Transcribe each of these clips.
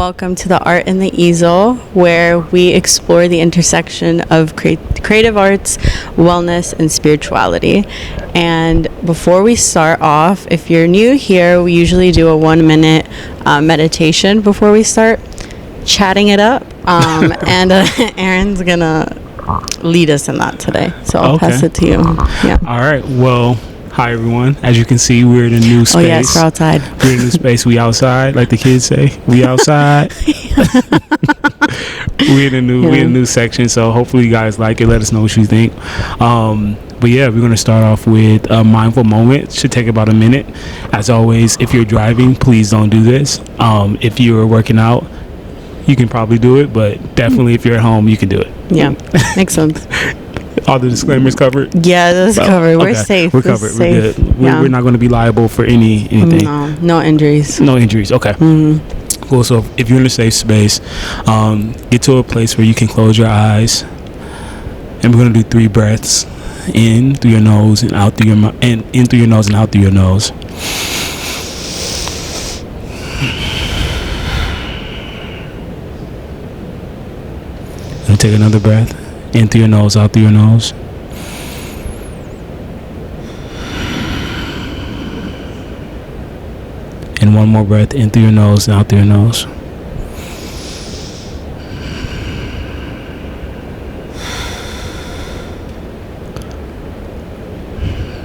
Welcome to the Art and the Easel, where we explore the intersection of creative arts, wellness, and spirituality. And before we start off, if you're new here, we usually do a 1-minute meditation before we start chatting it up. And Aaron's gonna lead us in that today, so I'll pass it to you. Yeah. All right. Well, hi everyone. As you can see, we're in a new space. Oh yes, we're outside. We're in a new space. We outside, like the kids say. We outside. we're in a new section. So hopefully you guys like it. Let us know what you think. But yeah, we're gonna start off with a mindful moment. It should take about a minute. As always, if you're driving, please don't do this. If you're working out, you can probably do it, but definitely if you're at home, you can do it. Yeah, makes sense. All the disclaimers covered? Yeah, that's covered. We're safe. We're covered. We're good. We're not going to be liable for anything. No injuries. No injuries. Okay. Mm-hmm. Cool. So if you're in a safe space, get to a place where you can close your eyes, and we're going to do 3 breaths in through your nose and out through your mouth, and in through your nose and out through your nose. And take another breath. In through your nose, out through your nose. And one more breath, in through your nose and out through your nose.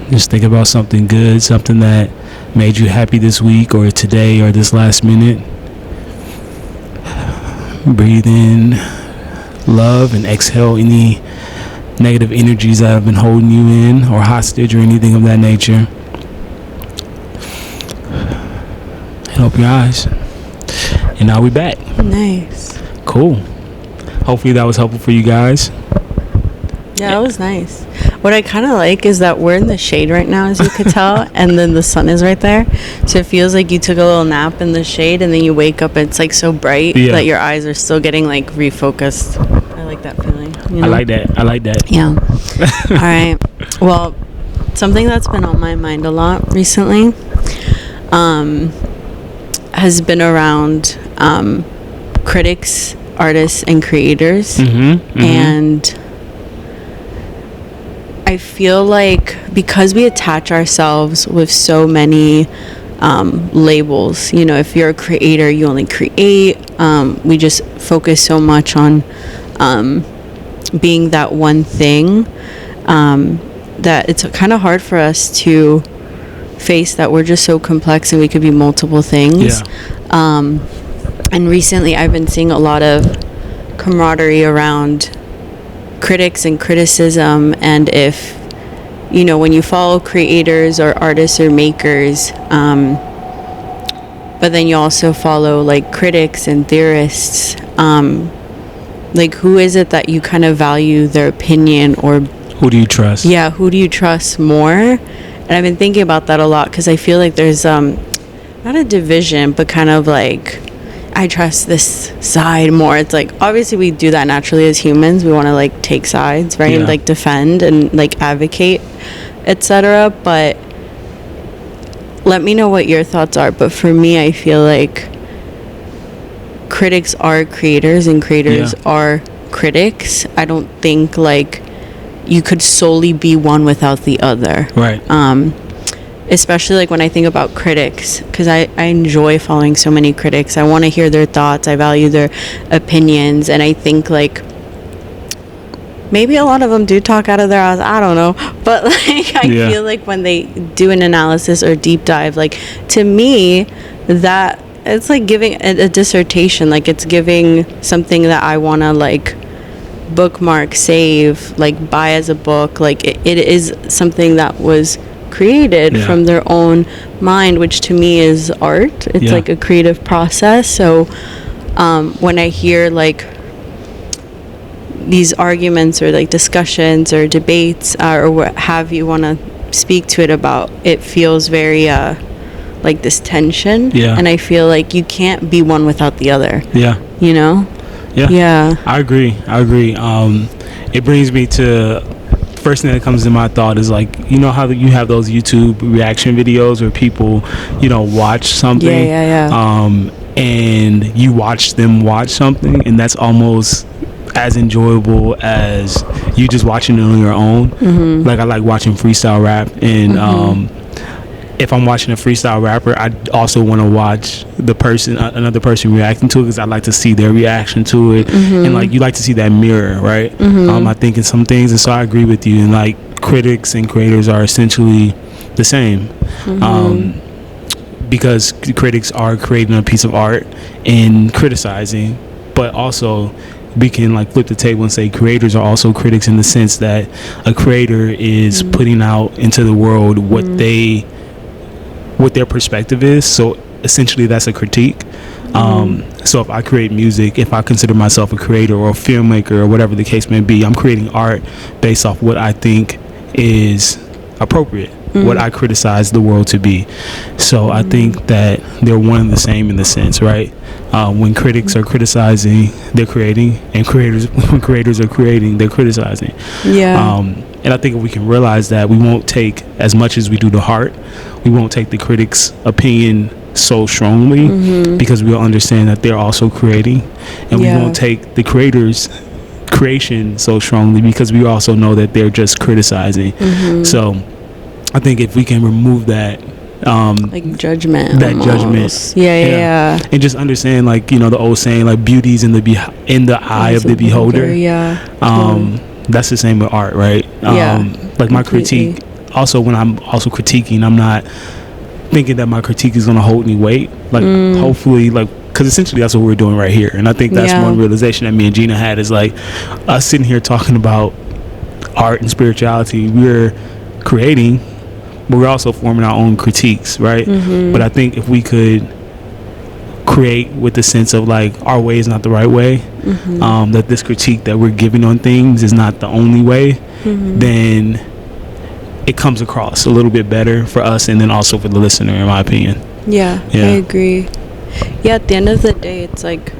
Just think about something good, something that made you happy this week or today or this last minute. Breathe in love and exhale any negative energies that have been holding you in or hostage or anything of that nature. And open your eyes. And now we're back. Nice. Cool. Hopefully that was helpful for you guys. Yeah, it was nice. What I kind of like is that we're in the shade right now, as you could tell, and then the sun is right there. So it feels like you took a little nap in the shade, and then you wake up and it's like so bright that your eyes are still getting like refocused. I like that feeling. You know? I like that. Yeah. All right. Well, something that's been on my mind a lot recently has been around critics, artists, and creators. And I feel like because we attach ourselves with so many labels, you know, if you're a creator, you only create. We just focus so much on being that one thing that it's kind of hard for us to face that we're just so complex and we could be multiple things. And recently I've been seeing a lot of camaraderie around critics and criticism, and if you know, when you follow creators or artists or makers, but then you also follow like critics and theorists, like who is it that you kind of value their opinion, or who do you trust? Yeah, who do you trust more? And I've been thinking about that a lot because I feel like there's not a division, but kind of like I trust this side more. It's like obviously we do that naturally as humans. We want to like take sides, right? And like defend and like advocate, etc. But let me know what your thoughts are. But for me, I feel like critics are creators and creators are critics. I don't think like you could solely be one without the other. Right. Especially like when I think about critics, because I enjoy following so many critics. I want to hear their thoughts. I value their opinions. And I think like maybe a lot of them do talk out of their ass. I don't know. But like I feel like when they do an analysis or deep dive, like to me, that it's like giving a dissertation. Like it's giving something that I want to like bookmark, save, like buy as a book. Like it is something that was created from their own mind, which to me is art. It's like a creative process. So when I hear like these arguments or like discussions or debates or what have you, want to speak to it about, it feels very like this tension, and I feel like you can't be one without the other, you know. I agree. It brings me to first thing that comes to my thought is like, you know how you have those YouTube reaction videos where people, you know, watch something and you watch them watch something, and that's almost as enjoyable as you just watching it on your own. Like I like watching freestyle rap, and if I'm watching a freestyle rapper, I also want to watch the person, another person reacting to it, because I like to see their reaction to it, and like you like to see that mirror, right? I think in some things, and so I agree with you. And like critics and creators are essentially the same, because critics are creating a piece of art and criticizing, but also we can like flip the table and say creators are also critics, in the sense that a creator is putting out into the world what their perspective is. So essentially that's a critique. So if I create music, if I consider myself a creator or a filmmaker or whatever the case may be, I'm creating art based off what I think is appropriate, what I criticize the world to be. So I think that they're one and the same in the sense, right? When critics are criticizing, they're creating, and when creators are creating, they're criticizing. And I think if we can realize that, we won't take as much as we do to heart. We won't take the critics' opinion so strongly, because we'll understand that they're also creating, and we won't take the creators' creation so strongly, because we also know that they're just criticizing. So I think if we can remove that like judgment, and just understand, like, you know, the old saying, like, beauty's in the eye of the beholder. That's the same with art, right? Like my critique, also when I'm also critiquing, I'm not thinking that my critique is going to hold any weight. Like hopefully, like, because essentially that's what we're doing right here. And I think that's one realization that me and Gina had, is like us sitting here talking about art and spirituality. We're creating, but we're also forming our own critiques, right? But I think if we could create with the sense of like our way is not the right way, that this critique that we're giving on things is not the only way, then it comes across a little bit better for us, and then also for the listener, in my opinion. I agree. At the end of the day, it's like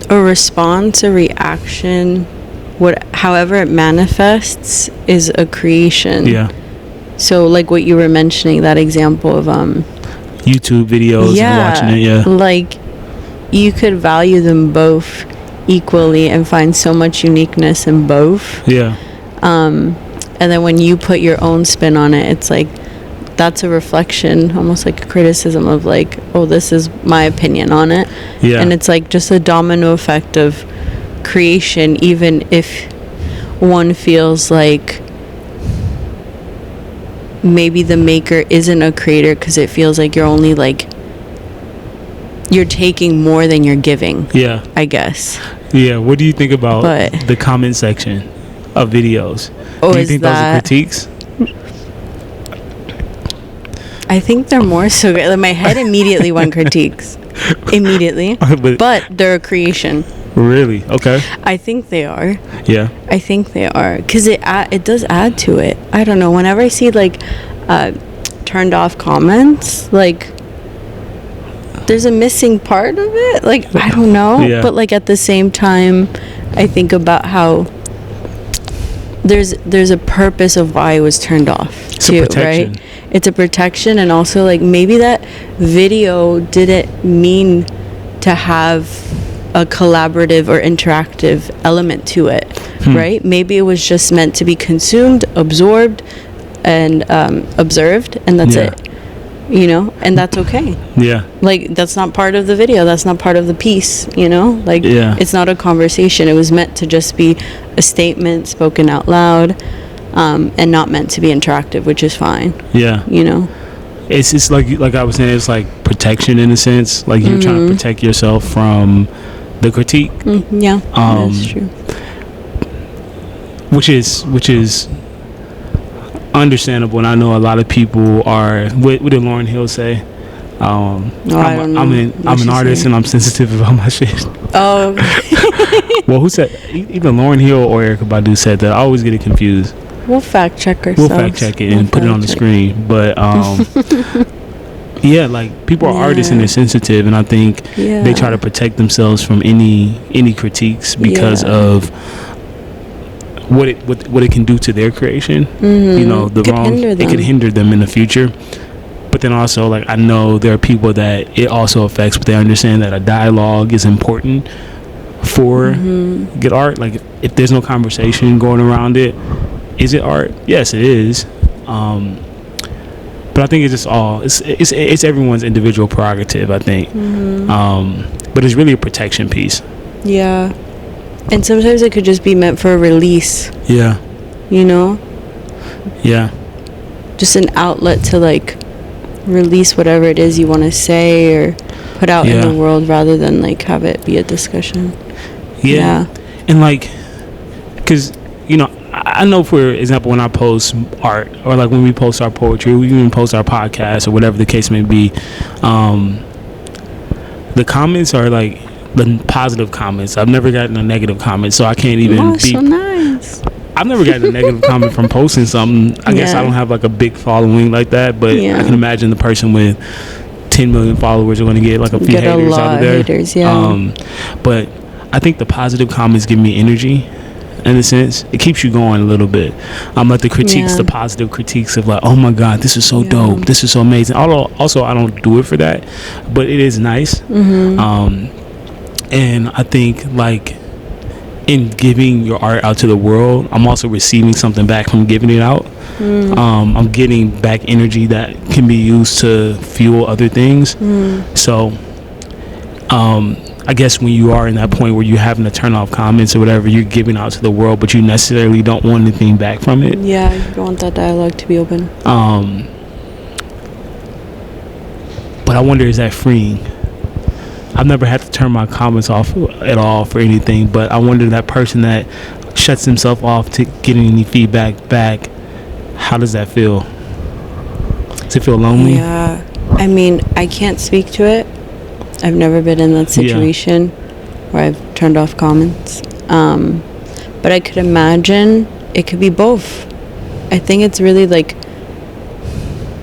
a response, a reaction, however it manifests is a creation. So like what you were mentioning, that example of YouTube videos, and watching it, like you could value them both equally and find so much uniqueness in both. And then when you put your own spin on it, it's like that's a reflection, almost like a criticism of like, oh, this is my opinion on it. And it's like just a domino effect of creation, even if one feels like maybe the maker isn't a creator, because it feels like you're only like you're taking more than you're giving, I guess. What do you think about the comment section of videos? Do you think those are critiques? I think they're more so good. Like, my head immediately went critiques immediately, but they're a creation. Really? Okay. I think they are. I think they are, because it does add to it. I don't know, whenever I see like turned off comments, like there's a missing part of it, like I don't know, but like at the same time I think about how there's a purpose of why it was turned off too, right? It's a protection, and also like maybe that video didn't mean to have a collaborative or interactive element to it, right? Maybe it was just meant to be consumed, absorbed, and observed, and that's it, you know, and that's okay. Like that's not part of the video, that's not part of the piece, you know, like it's not a conversation. It was meant to just be a statement spoken out loud, and not meant to be interactive, which is fine. You know, it's like I was saying, it's like protection in a sense, like you're trying to protect yourself from the critique. That's true. Which is understandable, and I know a lot of people are. What did Lauryn Hill say? I'm an artist, and I'm sensitive about my shit. Well, who said? Either Lauryn Hill or Erykah Badu said that. I always get it confused. We'll fact check ourselves. We'll fact check it and put it on the screen. But like people are artists and they're sensitive, and I think they try to protect themselves from any critiques because of what it can do to their creation. You know, it could hinder them in the future. but then also, like, I know there are people that it also affects, but they understand that a dialogue is important for good art. Like, if there's no conversation going around it, is it art? Yes, it is. But I think it's just all it's everyone's individual prerogative, I think. But it's really a protection piece. Yeah. And sometimes it could just be meant for a release. Yeah. You know? Yeah. Just an outlet to, like, release whatever it is you want to say or put out in the world, rather than, like, have it be a discussion. Yeah. And, like, because, you know, I know, for example, when I post art, or like when we post our poetry, we even post our podcast or whatever the case may be, the comments are like the positive comments. I've never gotten a negative comment, so I can't even so nice. I've never gotten a negative comment from posting something. I guess I don't have like a big following like that, but I can imagine the person with 10 million followers are going to get like a few haters out of there. But I think the positive comments give me energy. In a sense, it keeps you going a little bit. Like the critiques, the positive critiques of like, oh my God, this is so dope, this is so amazing. Although also I don't do it for that, but it is nice. And I think, like, in giving your art out to the world, I'm also receiving something back from giving it out. I'm getting back energy that can be used to fuel other things. So I guess when you are in that point where you're having to turn off comments or whatever, you're giving out to the world, but you necessarily don't want anything back from it. Yeah, you don't want that dialogue to be open. But I wonder, is that freeing? I've never had to turn my comments off at all for anything, but I wonder, that person that shuts himself off to getting any feedback back, how does that feel? Does it feel lonely? Yeah, I mean, I can't speak to it. I've never been in that situation where I've turned off comments. But I could imagine it could be both. I think it's really like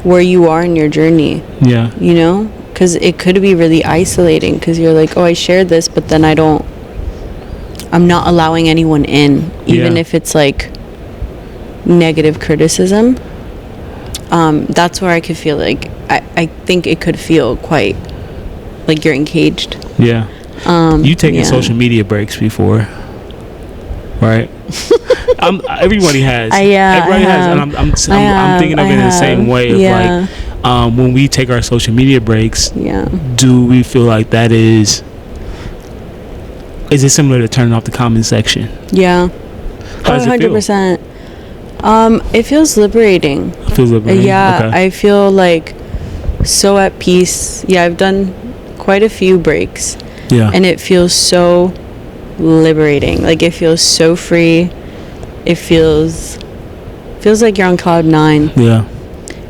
where you are in your journey. Yeah. You know? Because it could be really isolating, because you're like, oh, I shared this, but then I'm not allowing anyone in, even if it's like negative criticism. That's where I could feel like, I think it could feel quite like you're encaged. Yeah. You taken social media breaks before, right? Everybody has. Everybody has, and I'm thinking of it in the same way of like, when we take our social media breaks, do we feel like that is it similar to turning off the comment section? Yeah. 100%. It feels liberating. It feels liberating. Yeah, okay. I feel like so at peace. Yeah, I've done quite a few breaks. Yeah. And it feels so liberating. Like, it feels so free. It feels like you're on cloud 9. Yeah.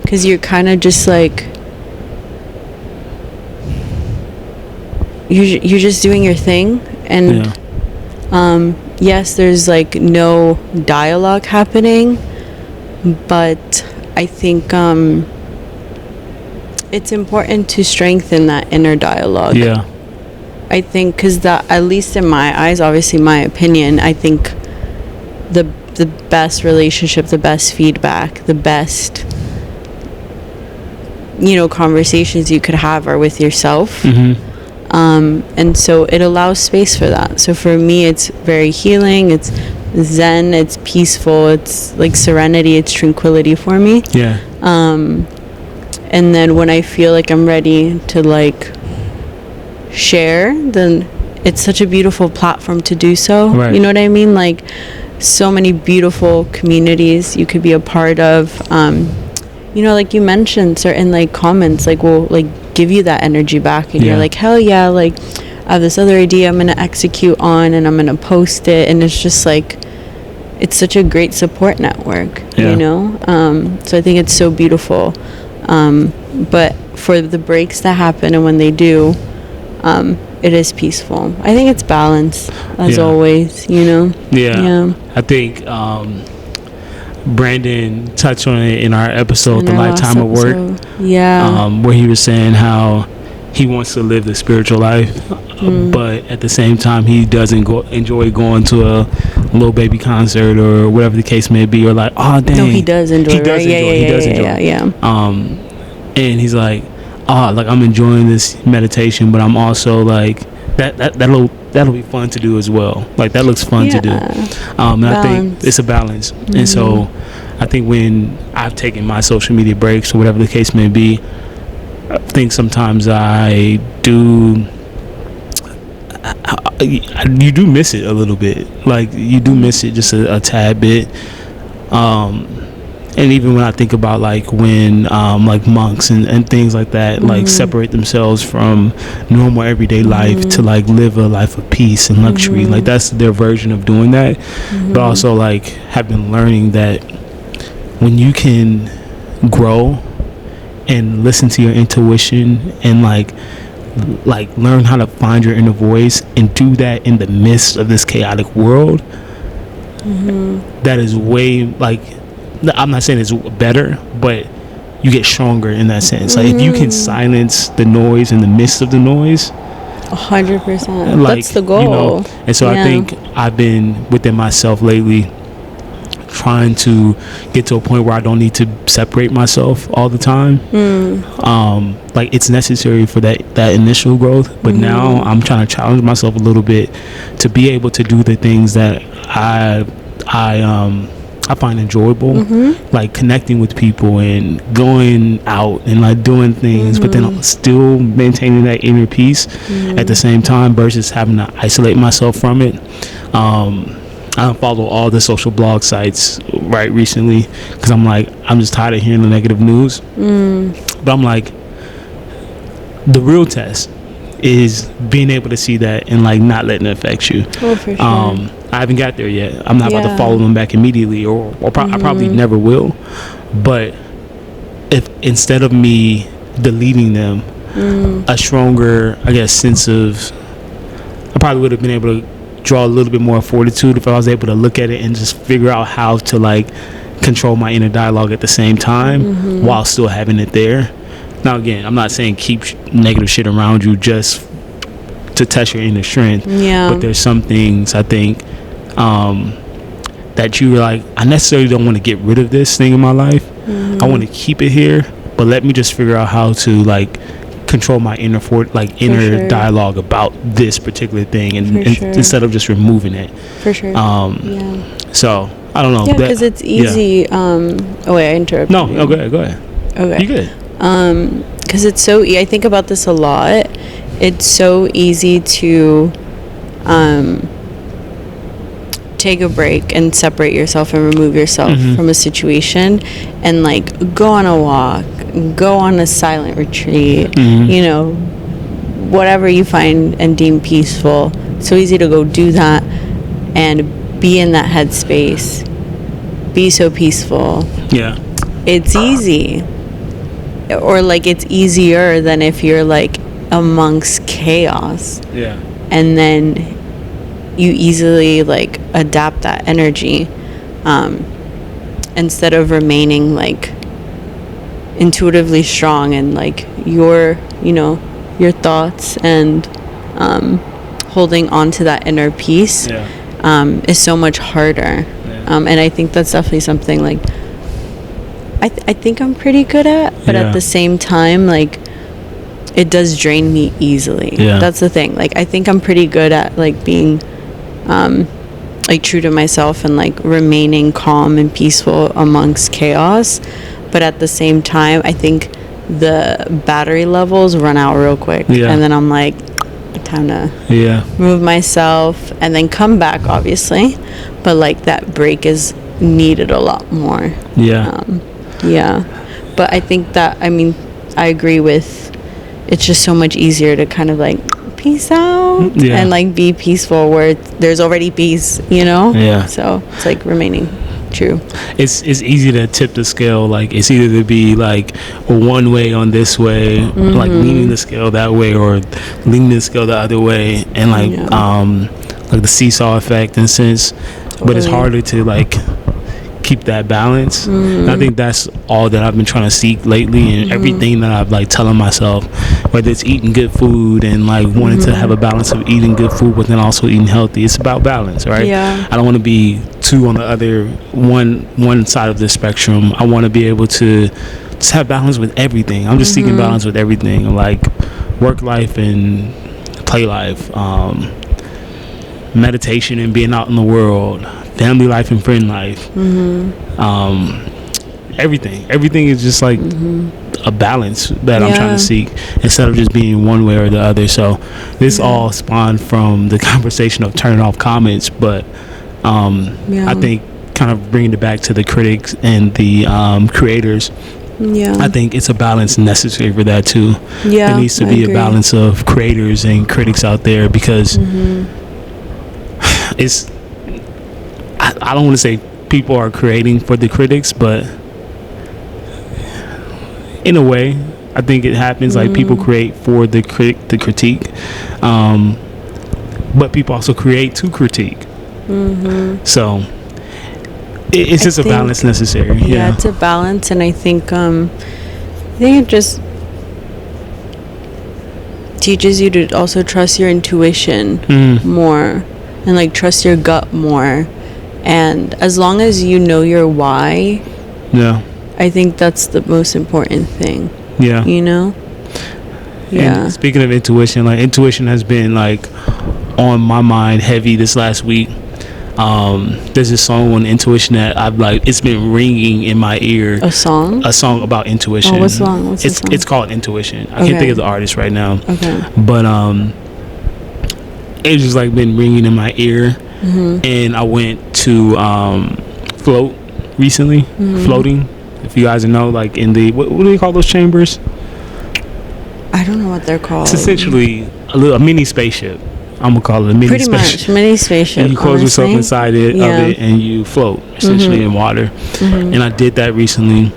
Because you're kind of just like, you're just doing your thing. And yes, there's like no dialogue happening, but I think it's important to strengthen that inner dialogue. Yeah. I think because that, at least in my eyes, obviously my opinion, I think the best relationship, the best feedback, the best, conversations you could have are with yourself. And so it allows space for that. So for me, it's very healing. It's zen. It's peaceful. It's like serenity. It's tranquility for me. Yeah. And then when I feel like I'm ready to like share, then it's such a beautiful platform to do so. Right. You know what I mean? Like, so many beautiful communities you could be a part of. Like you mentioned, certain like comments like will like give you that energy back, and you're like, hell yeah, like I have this other idea I'm gonna execute on, and I'm gonna post it, and it's just like, it's such a great support network. So I think it's so beautiful. But for the breaks that happen, and when they do, it is peaceful. I think it's balance, as always. I think Brandon touched on it in our episode, The Lifetime of Work. Where he was saying how he wants to live the spiritual life, but at the same time he doesn't enjoy going to a Lil Baby concert or whatever the case may be, or like, oh dang. No, he does enjoy. He does enjoy. and he's like, like I'm enjoying this meditation, but I'm also like that'll be fun to do as well. Like that looks fun to do. And I think it's a balance. And so I think when I've taken my social media breaks or whatever the case may be, I think sometimes I do. You do miss it a little bit. Like you do miss it just a tad bit. And even when I think about like when like monks and things like that like separate themselves from normal everyday life to like live a life of peace and luxury, like that's their version of doing that. But also like have been learning that when you can grow and listen to your intuition and like learn how to find your inner voice and do that in the midst of this chaotic world, that is way like, I'm not saying it's better, but you get stronger in that sense. Like if you can silence the noise in the midst of the noise, 100%, like, that's the goal, you know. And so I think I've been within myself lately trying to get to a point where I don't need to separate myself all the time. Like it's necessary for that initial growth, but now I'm trying to challenge myself a little bit to be able to do the things that I find enjoyable, like connecting with people and going out and like doing things, but then I'm still maintaining that inner peace at the same time versus having to isolate myself from it. I follow all the social blog sites right recently because I'm just tired of hearing the negative news. But I'm like, the real test is being able to see that and like not letting it affect you. Oh, for sure. I haven't got there yet. I'm not about to follow them back immediately, or I probably never will. But if instead of me deleting them, a stronger, I guess, sense of, I probably would have been able to draw a little bit more fortitude if I was able to look at it and just figure out how to like control my inner dialogue at the same time while still having it there. Now again, I'm not saying keep negative shit around you just to test your inner strength, but there's some things I think that you're like, I necessarily don't want to get rid of this thing in my life. I want to keep it here, but let me just figure out how to like control my inner dialogue about this particular thing, and instead of just removing it. For sure. So I don't know. Yeah, because it's easy. Oh wait, I interrupted. No, you. Go ahead. Okay. You good? Because it's so. I think about this a lot. It's so easy to take a break and separate yourself and remove yourself from a situation and like go on a walk, go on a silent retreat, you know, whatever you find and deem peaceful. It's so easy to go do that and be in that headspace, be so peaceful. It's easy, or like it's easier than if you're like amongst chaos, and then you easily like adapt that energy instead of remaining like intuitively strong and like your thoughts and holding on to that inner peace is so much harder. And I think that's definitely something like I think I'm pretty good at, but at the same time like it does drain me easily. That's the thing. Like I think I'm pretty good at like being like true to myself and like remaining calm and peaceful amongst chaos, but at the same time I think the battery levels run out real quick, and then I'm like, time to move myself and then come back, obviously, but like that break is needed a lot more. But I think that, I mean, I agree with, it's just so much easier to kind of like peace out and like be peaceful where there's already peace, you know? So it's like remaining true. It's easy to tip the scale. Like it's either to be like one way on this way, like leaning the scale that way, or leaning the scale the other way, and like the seesaw effect in a sense. But it's harder to like keep that balance. And I think that's all that I've been trying to seek lately, and everything that I've like telling myself, whether it's eating good food and like wanting to have a balance of eating good food but then also eating healthy. It's about balance, right? I don't want to be too on the other one side of the spectrum. I want to be able to just have balance with everything. I'm just seeking balance with everything, like work life and play life, meditation and being out in the world, family life and friend life. Everything is just like a balance that I'm trying to seek, instead of just being one way or the other. So this all spawned from the conversation of turning off comments, but I think kind of bringing it back to the critics and the creators, I think it's a balance necessary for that too. There needs to be a balance of creators and critics out there, because it's, I don't want to say people are creating for the critics, but in a way I think it happens. Like, people create for the critique, but people also create to critique. So it's just a balance necessary. It's a balance, and I think it just teaches you to also trust your intuition more, and like trust your gut more. And as long as you know your why, I think that's the most important thing. You know? And speaking of intuition, like, intuition has been like on my mind heavy this last week. There's this song on intuition that I've like, it's been ringing in my ear. A song about intuition. What song? What's the song? It's called Intuition. I can't think of the artist right now. But it's just like been ringing in my ear. And I went to float recently. Floating, if you guys know, like in the what do you call those chambers? I don't know what they're called. It's essentially a mini spaceship. I'm gonna call it a mini pretty spaceship. Much mini spaceship. And you close yourself inside of it, and you float essentially in water. And I did that recently,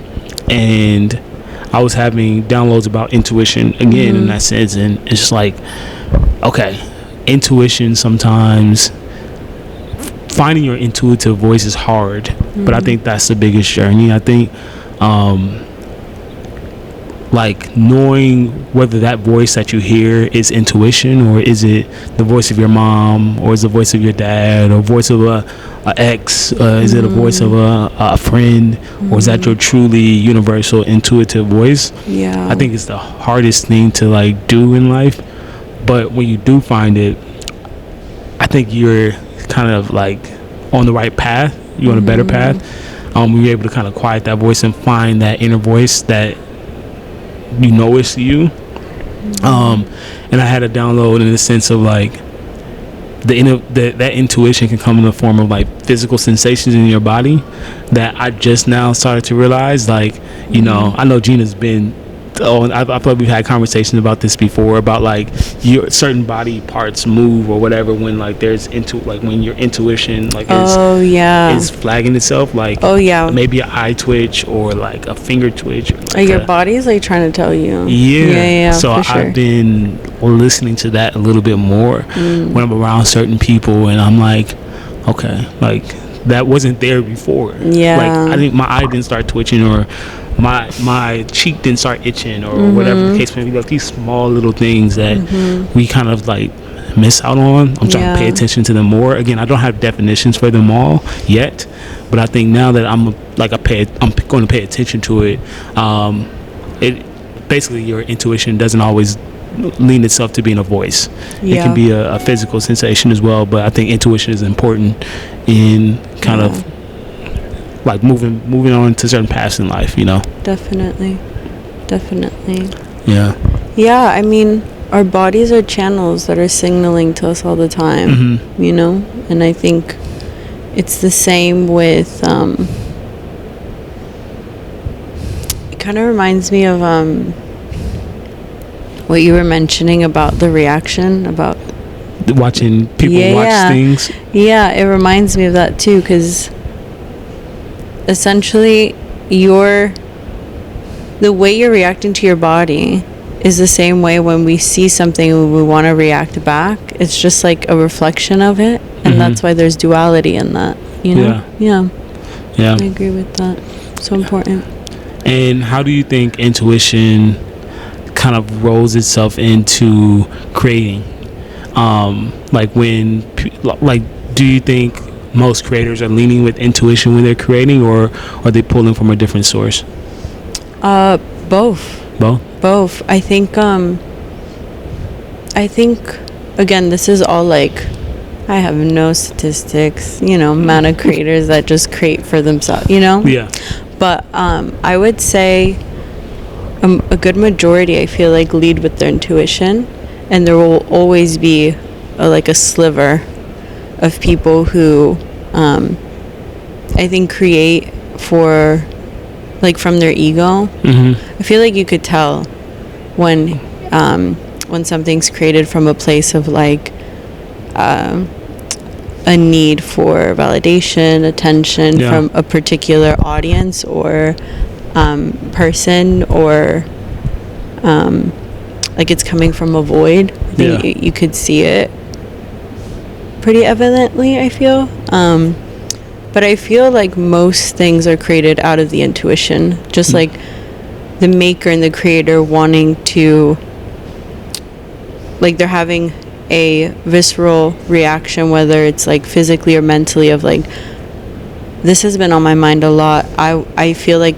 and I was having downloads about intuition again in that sense. And it's just like, okay, intuition, sometimes finding your intuitive voice is hard, but I think that's the biggest journey. I think like knowing whether that voice that you hear is intuition, or is it the voice of your mom, or is it the voice of your dad, or voice of a ex, is it a voice of a friend, or is that your truly universal intuitive voice? I think it's the hardest thing to like do in life, but when you do find it, I think you're kind of like on the right path. You're on a better path. You're able to kind of quiet that voice and find that inner voice that you know it's you. And I had a download in the sense of like that intuition can come in the form of like physical sensations in your body that I just now started to realize. Like, you know, I know Gina's been I thought we've had conversations about this before, about like your certain body parts move or whatever when like there's when your intuition like is flagging itself, like maybe an eye twitch or like a finger twitch, or like your body's like trying to tell you. So I've been listening to that a little bit more when I'm around certain people, and I'm like, okay, like that wasn't there before. Like my eye didn't start twitching, or my cheek didn't start itching, or whatever the case may be. Like these small little things that we kind of like miss out on. I'm trying to pay attention to them more. Again, I don't have definitions for them all yet, but I think now that I'm going to pay attention to it. It basically, your intuition doesn't always lean itself to being a voice. It can be a physical sensation as well, but I think intuition is important in kind of like moving on to certain paths in life, you know. Definitely. I mean, our bodies are channels that are signaling to us all the time, you know. And I think it's the same with it kind of reminds me of what you were mentioning about the reaction, about watching people watch things. It reminds me of that too, because essentially the way you're reacting to your body is the same way when we see something and we want to react back. It's just like a reflection of it, and that's why there's duality in that, you know. I agree with that. So important. And how do you think intuition kind of rolls itself into creating? Do you think most creators are leaning with intuition when they're creating, or are they pulling from a different source? Both. Both. I think again, this is all like, I have no statistics, amount of creators that just create for themselves, Yeah. But I would say a good majority, I feel like, lead with their intuition, and there will always be a sliver of people who I think create for from their ego. I feel like you could tell when something's created from a place of a need for validation, attention from a particular audience or person, or it's coming from a void. I think you could see it pretty evidently, I feel. But I feel like most things are created out of the intuition, just like the maker and the creator wanting to, they're having a visceral reaction, whether it's physically or mentally, of this has been on my mind a lot. I feel like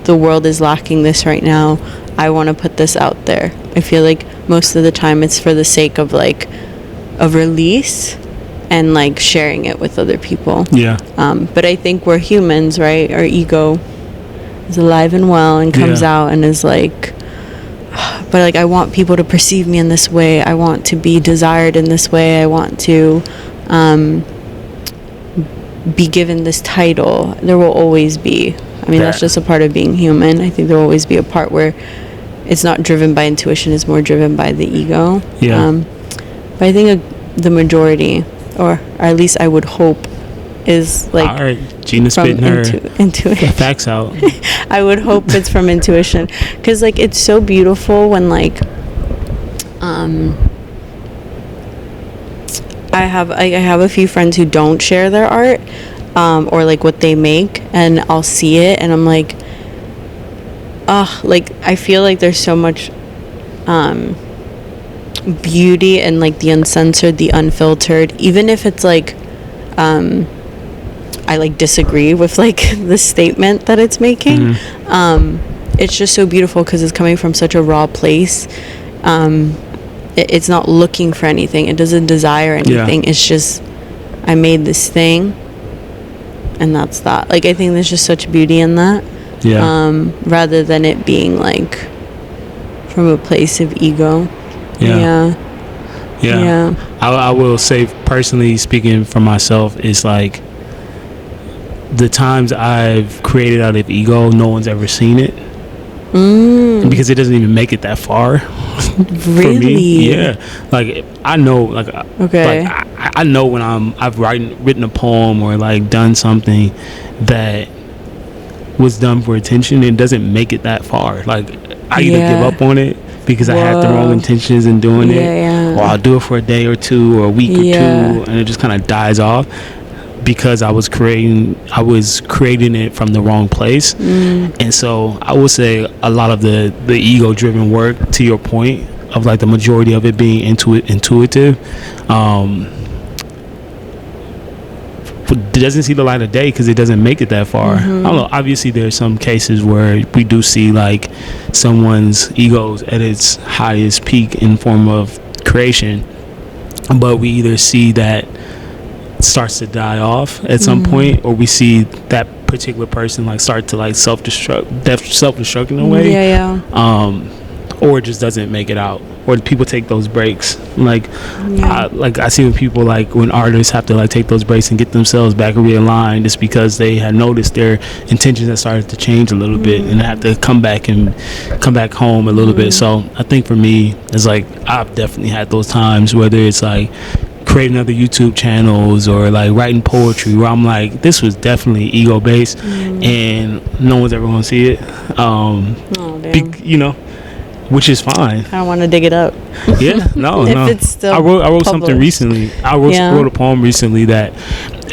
the world is lacking this right now. I want to put this out there. I feel like most of the time it's for the sake of of release and sharing it with other people. But I think we're humans, right? Our ego is alive and well and comes out and is but I want people to perceive me in this way. I want to be desired in this way. I want to be given this title. There will always be. I mean, that's just a part of being human. I think there will always be a part where it's not driven by intuition. It's more driven by the ego. But I think the majority, or at least I would hope, is all right, Gina spitting her intuition facts out. I would hope it's from intuition, because it's so beautiful when I have a few friends who don't share their art or what they make, and I'll see it and I'm I feel like there's so much beauty in the uncensored, the unfiltered, even if it's I disagree with the statement that it's making. It's just so beautiful because it's coming from such a raw place. It's not looking for anything. It doesn't desire anything. It's just, I made this thing, and that's that. I think there's just such beauty in that. Rather than it being from a place of ego. I will say, personally speaking for myself, it's the times I've created out of ego, no one's ever seen it. Because it doesn't even make it that far. Really? For me. I know, I know when I've written a poem or done something that was done for attention, it doesn't make it that far. I either give up on it because I had the wrong intentions in doing it, or I'll do it for a day or two or a week or two, and it just kind of dies off because I was creating it from the wrong place. And so I would say a lot of the ego driven work, to your point, of the majority of it being intuitive, doesn't see the light of day because it doesn't make it that far. I don't know, obviously there's some cases where we do see someone's egos at its highest peak in form of creation, but we either see that starts to die off at some point, or we see that particular person start to self-destruct in a way, or it just doesn't make it out, or people take those breaks. I see when people when artists have to take those breaks and get themselves back realigned, just because they had noticed their intentions had started to change a little bit, and they have to come back home a little bit. So I think for me, it's I've definitely had those times, whether it's creating other YouTube channels or writing poetry, where I'm this was definitely ego based, and no one's ever gonna see it. Which is fine. I don't want to dig it up. No. It's still I wrote published. something recently. I wrote a poem recently that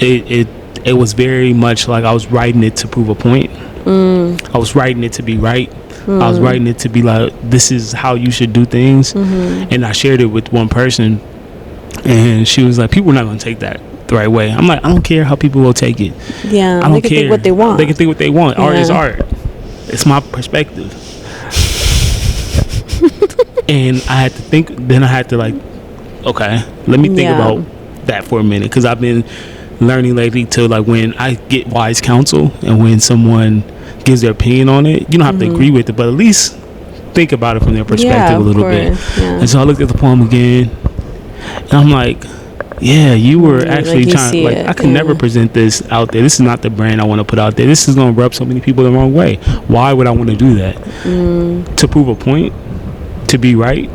it was very much I was writing it to prove a point. I was writing it to be right. I was writing it to be this is how you should do things. And I shared it with one person, and she was people are not going to take that the right way. I'm I don't care how people will take it. I don't care. They can think what they want. They can think what they want. Art is art. it's my perspective. And I had to think, then I had to like, okay, let me think about that for a minute, because I've been learning lately to, like, when I get wise counsel and when someone gives their opinion on it, you don't have to agree with it, but at least think about it from their perspective a little bit. Yeah. And so I looked at the poem again, and I'm like, yeah, you were actually like trying, like, I could never present this out there. This is not the brand I want to put out there. This is going to rub so many people the wrong way. Why would I want to do that? To prove a point? To be right?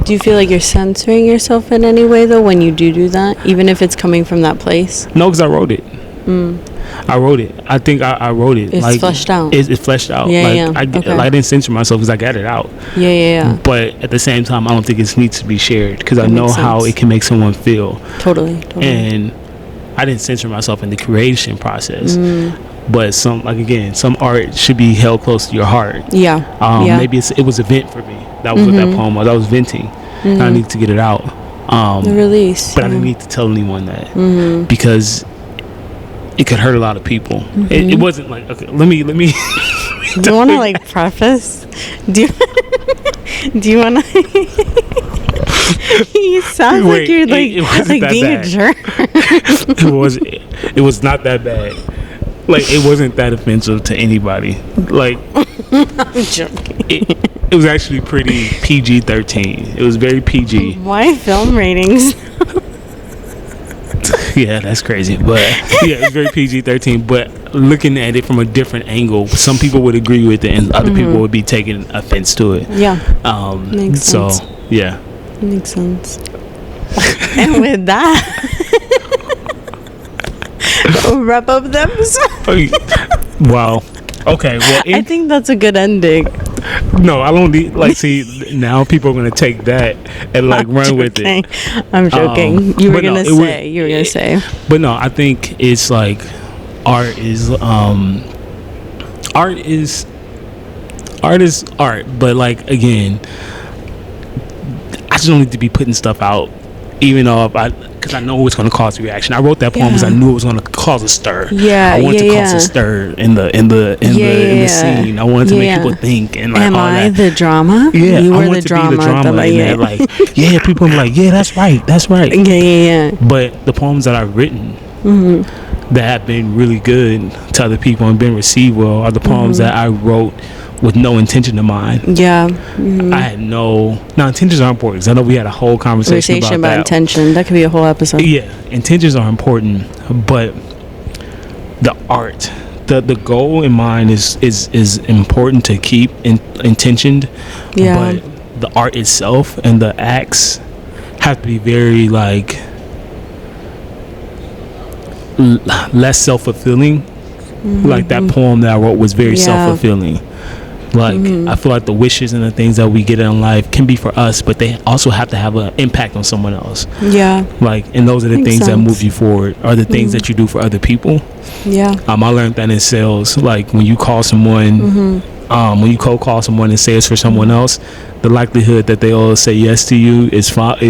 Do you feel like you're censoring yourself in any way, though, when you do that, even if it's coming from that place? No, because I wrote it. I wrote it. I think I wrote it. It's like, fleshed out. It's fleshed out. I didn't censor myself because I got it out. Yeah. But at the same time, I don't think it needs to be shared, because I know how it can make someone feel. Totally. And I didn't censor myself in the creation process. But some art should be held close to your heart. Maybe it was a vent for me. That was what that poem was. I was venting. I need to get it out. The release. But I didn't need to tell anyone that, because it could hurt a lot of people. It wasn't like, okay, let me. Do you want to like preface? Do you want to? You sound like you're like being a jerk. It was not that bad. Like, it wasn't that offensive to anybody. Like, I'm joking. It was actually pretty PG-13. It was very PG. Why film ratings? Yeah, that's crazy. But yeah, it was very PG-13. But looking at it from a different angle, some people would agree with it, and other people would be taking offense to it. Yeah. Makes sense. So yeah. Makes sense. And with that, wrap up the episode. Wow. Okay. Well, I think that's a good ending. No, I don't need, like, see, now people are going to take that and like run with it. I'm joking. You were going to say. But no, I think it's like art is art, but like, again, I just don't need to be putting stuff out, even though because I know it's going to cause a reaction. I wrote that poem because I knew it was going to cause a stir. I wanted to cause a stir in the scene. I wanted to make people think, and like, am I the drama? Yeah, you I were the drama. Like, yeah, people are like, yeah, that's right. Yeah. But the poems that I've written that have been really good to other people and been received well are the poems that I wrote with no intention in mind. I had now intentions are important, because I know we had a whole conversation about that. Intention. That could be a whole episode. Yeah, intentions are important, but the art, the goal in mind is important to keep intentioned. But the art itself and the acts have to be very like less self-fulfilling. Like that poem that I wrote was very self-fulfilling. Like, I feel like the wishes and the things that we get in life can be for us, but they also have to have an impact on someone else. Like, and those are the things that move you forward, are the things that you do for other people. I learned that in sales. Like, when you call someone, when you cold call someone and say it's for someone else, the likelihood that they'll say yes to you is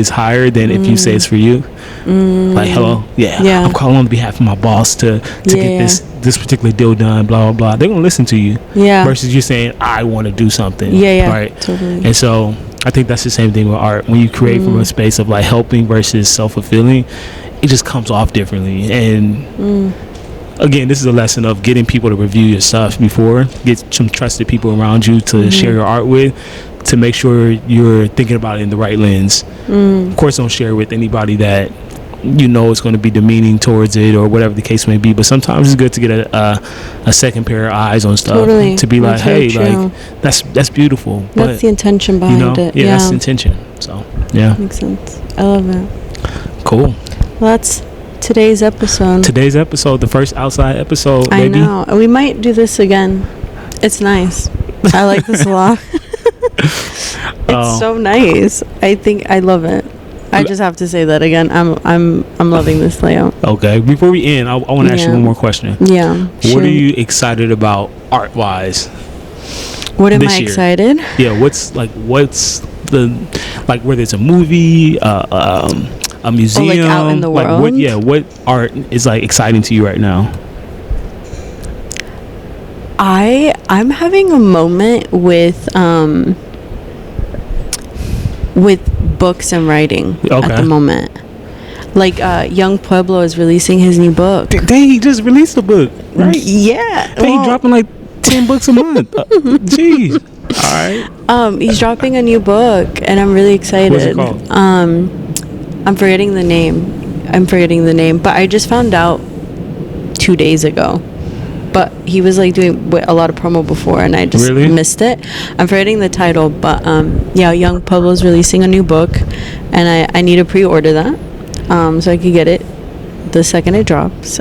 higher than if you say it's for you. Like, hello, I'm calling on behalf of my boss to get this particular deal done, blah blah blah. They're gonna listen to you, versus you saying I want to do something, right? Totally. And so I think that's the same thing with art. When you create from a space of like helping versus self-fulfilling, it just comes off differently. And again, this is a lesson of getting people to review your stuff before, get some trusted people around you to share your art with, to make sure you're thinking about it in the right lens. Of course, don't share with anybody that you know is going to be demeaning towards it or whatever the case may be, but sometimes it's good to get a second pair of eyes on stuff, to be like, hey, like that's beautiful. That's the intention behind it. That's the intention. So makes sense. I love it. Cool. Well, that's today's episode, the first outside episode, I baby. know, and we might do this again. It's nice. I like this a lot. It's so nice. I think I love it. I just have to say that again. I'm loving this layout. Okay. Before we end, I want to ask you one more question. Yeah. What are you excited about art wise? What am I excited? Yeah. What's the whether it's a movie, a museum, like out in the world? What art is like exciting to you right now? I'm having a moment with books and writing at the moment. Like Young Pueblo is releasing his new book. Dang, he just released a book, right? Yeah. Dang, he dropping like 10 books a month. Jeez. All right. He's dropping a new book, and I'm really excited. What's it called? I'm forgetting the name, but I just found out 2 days ago. But he was like doing a lot of promo before, and I just missed it. I'm forgetting the title, but yeah, Young Pueblo's releasing a new book, and I need to pre-order that, so I could get it the second it drops.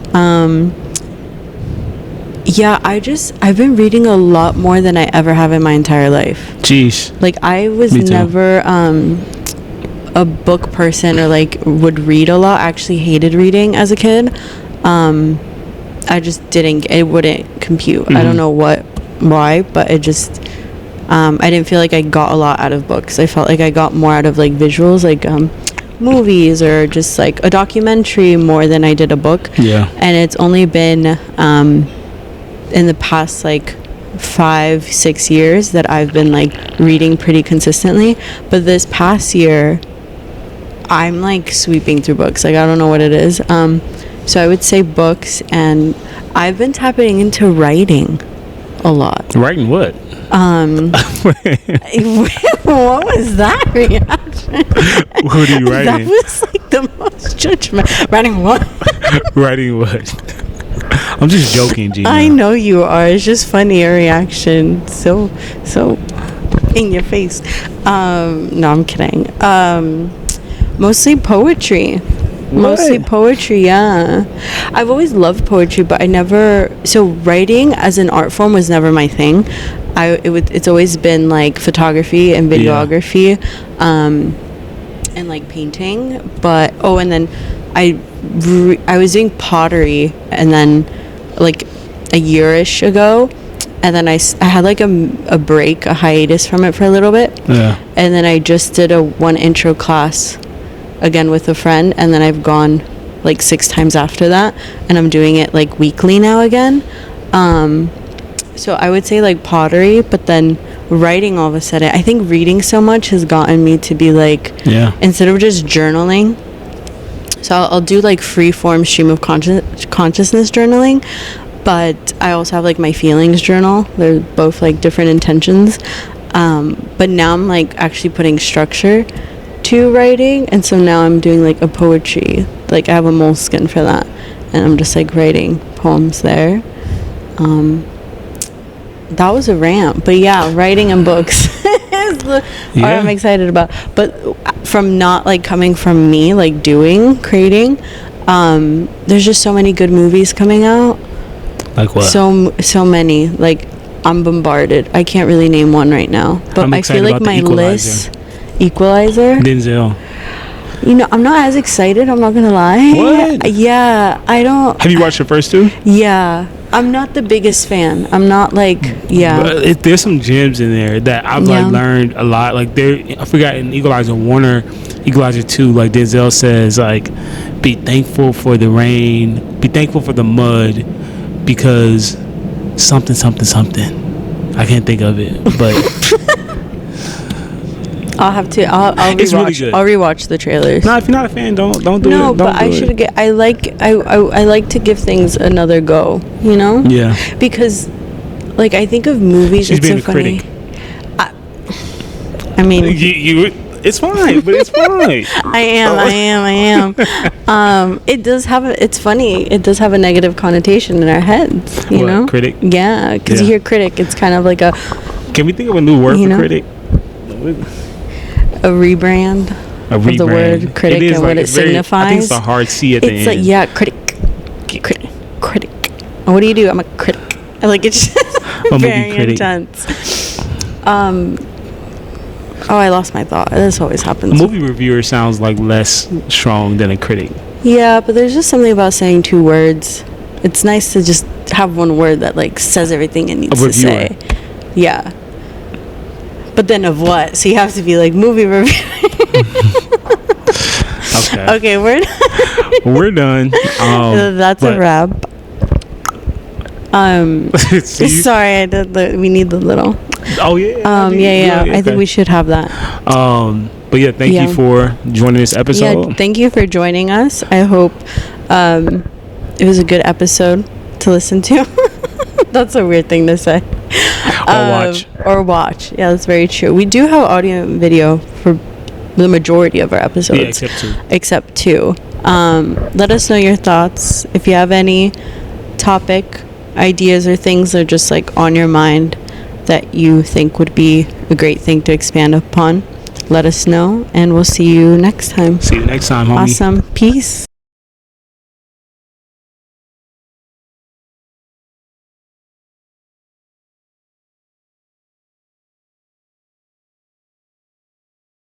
Yeah, I've been reading a lot more than I ever have in my entire life. Jeez. Like, I was never a book person, or like would read a lot. I actually hated reading as a kid. I just it wouldn't compute. I don't know why, but it just I didn't feel like I got a lot out of books. I felt like I got more out of like visuals, like movies, or just like a documentary, more than I did a book. Yeah. And it's only been in the past like 5-6 years that I've been like reading pretty consistently. But this past year, I'm like sweeping through books. Like, I don't know what it is. So I would say books, and I've been tapping into writing a lot. Writing what? What was that reaction? What are you writing? That was like the most judgment. Writing what? Writing what? I'm just joking, Gina. I know you are. It's just funny, your reaction. So in your face. No, I'm kidding. Mostly poetry. What? Mostly poetry, yeah. I've always loved poetry, but so writing as an art form was never my thing. It's always been like photography and videography, and like painting. But and then I was doing pottery, and then like a year-ish ago, and then I had like a break, a hiatus from it for a little bit. Yeah. And then I just did a 1 intro class again with a friend, and then I've gone like 6 times after that, and I'm doing it like weekly now again. So I would say like pottery, but then writing, all of a sudden I think reading so much has gotten me to be like, instead of just journaling, so I'll do like free form stream of consciousness journaling, but I also have like my feelings journal. They're both like different intentions, but now I'm like actually putting structure to writing, and so now I'm doing like a poetry, like I have a moleskin for that, and I'm just like writing poems there. That was a rant, but yeah, writing and books is what I'm excited about. But from not like coming from me, like creating, there's just so many good movies coming out. Like what? So many. Like, I'm bombarded. I can't really name one right now, but I feel like my list. Equalizer. Denzel. You know, I'm not as excited, I'm not gonna lie. What? Yeah, I don't. Have you watched the first 2? Yeah, I'm not the biggest fan. I'm not like, But there's some gems in there that I've like learned a lot. Like I forgot in Equalizer 1 or Equalizer 2, like Denzel says, like, be thankful for the rain, be thankful for the mud, because something. I can't think of it, but. I'll have to. I'll rewatch. It's really good. I'll rewatch the trailers. No, if you're not a fan, don't do it. No, but I should get. I like to give things another go. You know. Yeah. Because, like, I think of movies. She's it's being so a funny. critic. I mean, it's fine, but it's fine. I am. It does have it's funny. It does have a negative connotation in our heads. You know. Critic. Yeah, because you hear critic, it's kind of like a. Can we think of a new word for critic? A rebrand of the word critic and what it signifies. I think it's a hard C at the end. It's like, yeah, critic. And what do you do? I'm a critic. And like, it's just very intense. I lost my thought. This always happens. A movie reviewer sounds like less strong than a critic. Yeah, but there's just something about saying 2 words. It's nice to just have one word that like says everything it needs to say. Yeah. But then of what? So you have to be like movie review. Okay, we're done. We're done. That's a wrap. See? Sorry, I did we need the little. Oh yeah. Yeah. Okay. I think we should have that. But yeah, thank you for joining this episode. Yeah, thank you for joining us. I hope it was a good episode to listen to. That's a weird thing to say. Or watch. Yeah, that's very true. We do have audio and video for the majority of our episodes. Yeah, except two. Let us know your thoughts. If you have any topic ideas or things that are just like on your mind that you think would be a great thing to expand upon, let us know, and we'll see you next time. See you next time, homie. Awesome. Peace.